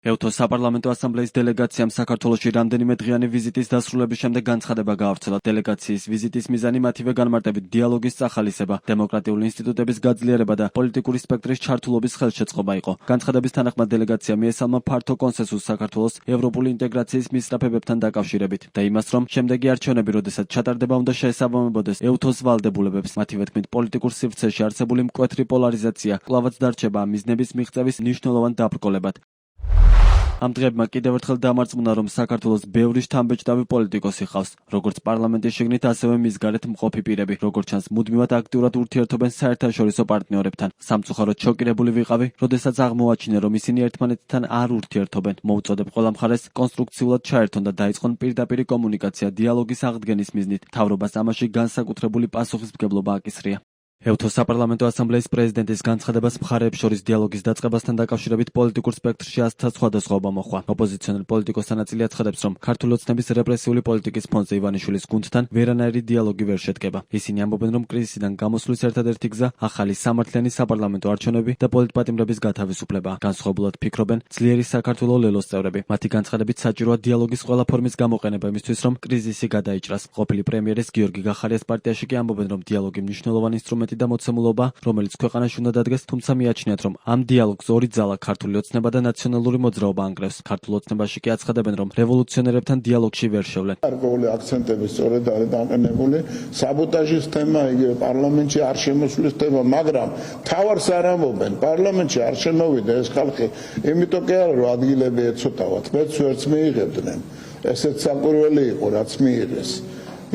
ეუთოს საპარლამენტო ასამბლეის დელეგაციამ საქართველოში რამდენიმე დღიანი ვიზიტის დასრულების შემდეგ განცხადება გაავრცელა. დელეგაციის ვიზიტის მიზანი მათივე განმარტებით დიალოგის წახალისება, დემოკრატიული ინსტიტუტების გაძლიერება და პოლიტიკური სპექტრის ჩართულობის ხელშეწყობა იყო. განცხადების თანახმად დელეგაციამ მიესალმა ფართო კონსენსუსს საქართველოს ევროპული ინტეგრაციის მისწრაფებებთან დაკავშირებით და იმას, რომ შემდეგი არჩევნები, როდესაც ჩატარდება, უნდა შეესაბამებოდეს ეუთოს ვალდებულებებს. მათივე თქმით, პოლიტიკურ სივრცეში არსებული მკვეთრი პოლარიზაცია კვლავაც დარჩება ამ მიზნების მიღწევის მნიშვნელოვან დაბრკოლებად. ამ დღეებმა კიდევ ერთხელ დამარწმუნა, რომ საქართველოს ბევრი შთამბეჭდავი პოლიტიკოსი ჰყავს, როგორც პარლამენტის შიგნით, ასევე მის გარეთ მყოფი პირები, როგორც ჩანს, მუდმივად აქტიურად ურთიერთობენ საერთაშორისო პარტნიორებთან. სამწუხაროდ შოკირებული ვიყავი, როდესაც აღმოაჩინე, რომ ისინი ერთმანეთთან არ ურთიერთობენ. მოვუწოდებ ყველა მხარეს კონსტრუქციულად ჩაერთონ და დაიწყონ პირდაპირი კომუნიკაცია დიალოგის აღდგენის მიზნით. მთავრობას ამაში განსაკუთრებული პასუხისმგებლობა აკისრია. ეუთოს საპარლამენტო ასამბლეის პრეზიდენტის განცხადებას მხარეებს შორის დიალოგის დაწყებასთან დაკავშირებით პოლიტიკურ სპექტრში 100-თა სხვადასხვაობა მოჰყვა. ოპოზიციონერ პოლიტიკოსთა ნაწილი აცხადებს, რომ ქართული ოცნების რეპრესიული პოლიტიკის ფონზე ივანიშვილის გუნდთან ვერანაირი დიალოგი ვერ შედგება. ისინი ამბობენ, რომ კრიზისიდან გამოსვლის ერთადერთი გზა ახალი სამართლიანი საპარლამენტო არჩევნები და პოლიტპატიმრების გათავისუფლება. განსხვავებულად ფიქრობენ ძლიერი საქართველოს ლელოს წევრები. მათი განცხადებით საჭიროა დიალოგის ყველა ფორმის გამოყენება იმისთვის, რომ კრიზისი გადაიჭრას. ყოფილი პრემიერის გიორგი გახარიას პარტიაში კი ამბობენ, რომ დიალოგი მნიშვნელოვანი ინსტრუმენტი და მოცემულობა, რომელიც ქვეყანაში უნდა დადგეს, თუმცა მიაჩნიათ, რომ ამ დიალოგს ორი ძალა ქართული ოცნება და ნაციონალური მოძრაობა ანგრევს. ქართულ ოცნებაში კი აცხადებენ, რომ რევოლუციონერებთან დიალოგში ვერ შევლენ. გარკვეული აქცენტები სწორედ არის დაყენებული. საბოტაჟის თემა, იგივე პარლამენტში არ შემოსვლის თემა, მაგრამ თავარს არ ამბობენ. პარლამენტში არ შემოვიდა ეს ხალხი, იმიტომ კი არა, რომ ადგილები ეცოტავათ, მეც ვერც მიიღებდნენ. ესეც საკვირველი იყო, რაც მიიღეს.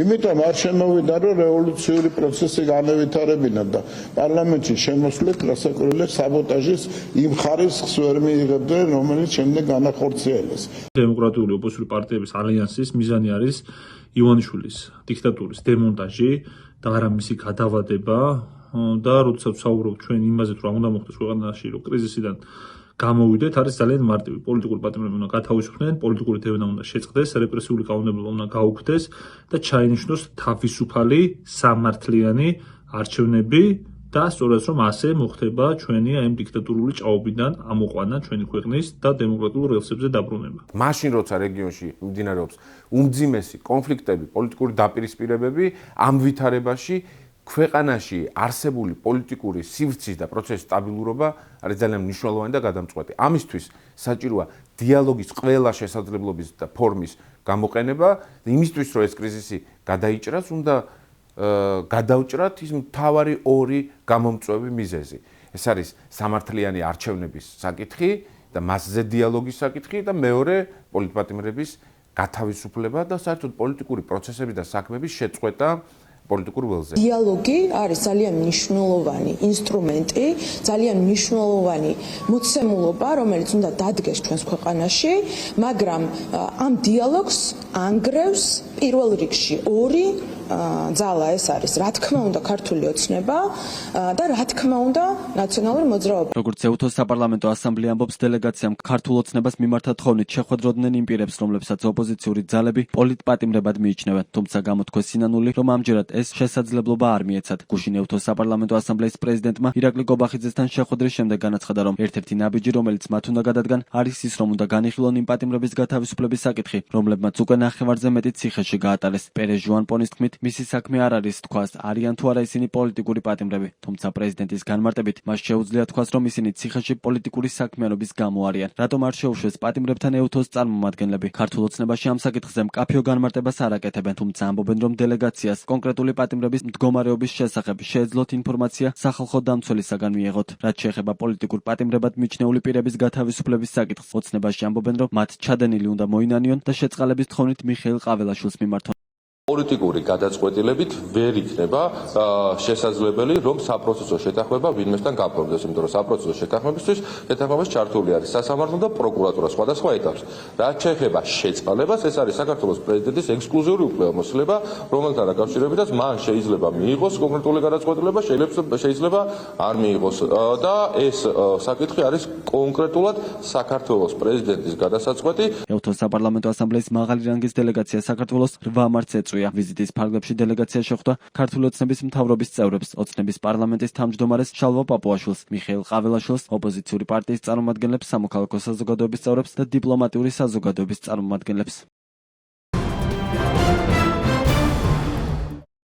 იმიტომ არ შემოვიდა, რომ რევოლუციური პროცესი განევითარებინა და პარლამენტში შემოსვლით რასაკვირველია საბოტაჟის იმ ხარისხს ვერ მიიღებდნენ, რომელიც შემდეგ განახორციელეს. დემოკრატიული ოპოზიციური პარტიების ალიანსის მიზანი არის ივანიშვილის დიქტატურის დემონტაჟი და არა მისი გადავადება და როდესაც ვსაუბრობ ჩვენ იმაზე, რომ უნდა მოხდეს ქვეყანაში, რომ კრიზისიდან გამოვიდეთ, არის ძალიან მარტივი. პოლიტიკური პატიმრები უნდა გათავისუფლდნენ, პოლიტიკური დევნა უნდა შეწყდეს, რეპრესიული კანონმდებლობა უნდა გაუქმდეს და ჩაინიშნოს თავისუფალი სამართლიანი არჩევნები და სწორედ რომ ასე მოხდება ჩვენი ამ დიქტატურული ჭაობიდან ამოყვანა ჩვენი ქვეყნის და დემოკრატიულ რელსებზე დაბრუნება. მაშინ როცა რეგიონში მიმდინარეობს უმძიმესი კონფლიქტები, პოლიტიკური დაპირისპირებები, ამ ვითარებაში ქვეყანაში არსებული პოლიტიკური სივრცის და პროცესის სტაბილურობა არის ძალიან მნიშვნელოვანი და გადამწყვეტი. ამისთვის საჭიროა დიალოგის ყველა შესაძლებლობის და ფორმის გამოყენება. იმისთვის, რომ ეს კრიზისი გადაიჭრას, უნდა გადაუჭრათ ის მთავარი ორი გამომწვევი მიზეზი. ეს არის სამართლიანი არჩევნების საკითხი და მასზე დიალოგის საკითხი და მეორე პოლიტპატიმრების გათავისუფლება და საერთოდ პოლიტიკური პროცესები და საქმეების შეწყვეტა პოლიტიკურ ველზე. დიალოგი არის ძალიან მნიშვნელოვანი ინსტრუმენტი, ძალიან მნიშვნელოვანი მოცემულობა, რომელიც უნდა დადგეს ჩვენს ქვეყანაში, მაგრამ ამ დიალოგს ანგრევს პირველ რიგში ორი ძალა, ეს არის რა თქმა უნდა ქართული ოცნება და რა თქმა უნდა ნაციონალური მოძრაობა. როგორც ეუთოს საპარლამენტო ასამბლე ამბობს, დელეგაციამ ქართულ ოცნებას მიმართა თხოვნით შეხვედროდნენ იმ პირებს, რომლებსაც ოპოზიციური ძალები პოლიტპატიმრებად მიიჩნევენ, თუმცა გამოთქვეს სინანული, რომ ამჯერად ეს შესაძლებლობა არ მიეცათ. გუშინ ეუთოს საპარლამენტო ასამბლეის პრეზიდენტმა ირაკლი გობახიძესთან შეხვედრის შემდეგ განაცხადა, რომ ერთ-ერთი ნაბიჯი, რომელიც მათ უნდა გადადგან, არის ის, რომ უნდა განიხილონ იმ პატიმრების გათავისუფლების საკითხი, რომლებმაც უკვე ნახევარზე მეტი ციხეში გაატარეს. პერეს ჟუან-პონის თქმით, მისი საქმე არ არის თქვას, არიან თუ არა ისინი პოლიტიკური პატიმრები, თუმცა პრეზიდენტის განმარტებით მას შეუძლია თქვას, რომ ისინი ციხეში პოლიტიკური საქმიანობის გამო არიან. რატომ არ შეუშვეს პატიმრებთან ეუთოს წარმომადგენლები? ქართულ ოცნებაში ამ საკითხზე მკაფიო განმარტებას არ აკეთებენ, თუმცა ამბობენ, რომ დელეგაციას კონკრეტული პატიმრების მდგომარეობის შესახებ შეეძლოთ ინფორმაცია სახალხო დამცველისაგან მიეღოთ. რაც შეეხება პოლიტიკურ პატიმრებად მიჩნეული პირების გათავისუფლების საკითხს, ოცნებაში ამბობენ, რომ მათ ჩადენილი უნდა მოინანიონ და შეწყალების თხოვნით მიხეილ ყაველაშვილს მიმართონ. პოლიტიკური გადაწყვეტილებით ვერ იქნება შესაძლებელი, რომ საპროცესო შეთანხმება ვინმესთან გაფორმდეს, იმიტომ რომ საპროცესო შეთანხმებისთვის შეთანხმებას ჩართული არის სასამართლო და პროკურატურა სხვადასხვა ეტაპს. რაც შეეხება შეწყალებას, ეს არის საქართველოს პრეზიდენტის ექსკლუზიური უფლებამოსილება, რომელთან დაკავშირებითაც მან შეიძლება მიიღოს კონკრეტული გადაწყვეტილება, შეიძლება არ მიიღოს და ეს საკითხი არის კონკრეტულად საქართველოს პრეზიდენტის გადასაწყვეტი. ეუთოს საპარლამენტო ასამბლეის მაღალი რანგის დელეგაცია საქართველოს 8 მარტს ეწვია. დატვირთვია. ვიზიტის ფარგლებში დელეგაცია შეხვდა ქართული ოცნების მთავრობის წევრებს, ოცნების პარლამენტის თავმჯდომარეს შალვა პაპუაშვილს, მიხეილ ყაველაშვილს, ოპოზიციური პარტიის წარმომადგენლებს, სამოქალაქო საზოგადოების წევრებს და დიპლომატიური საზოგადოების წარმომადგენლებს.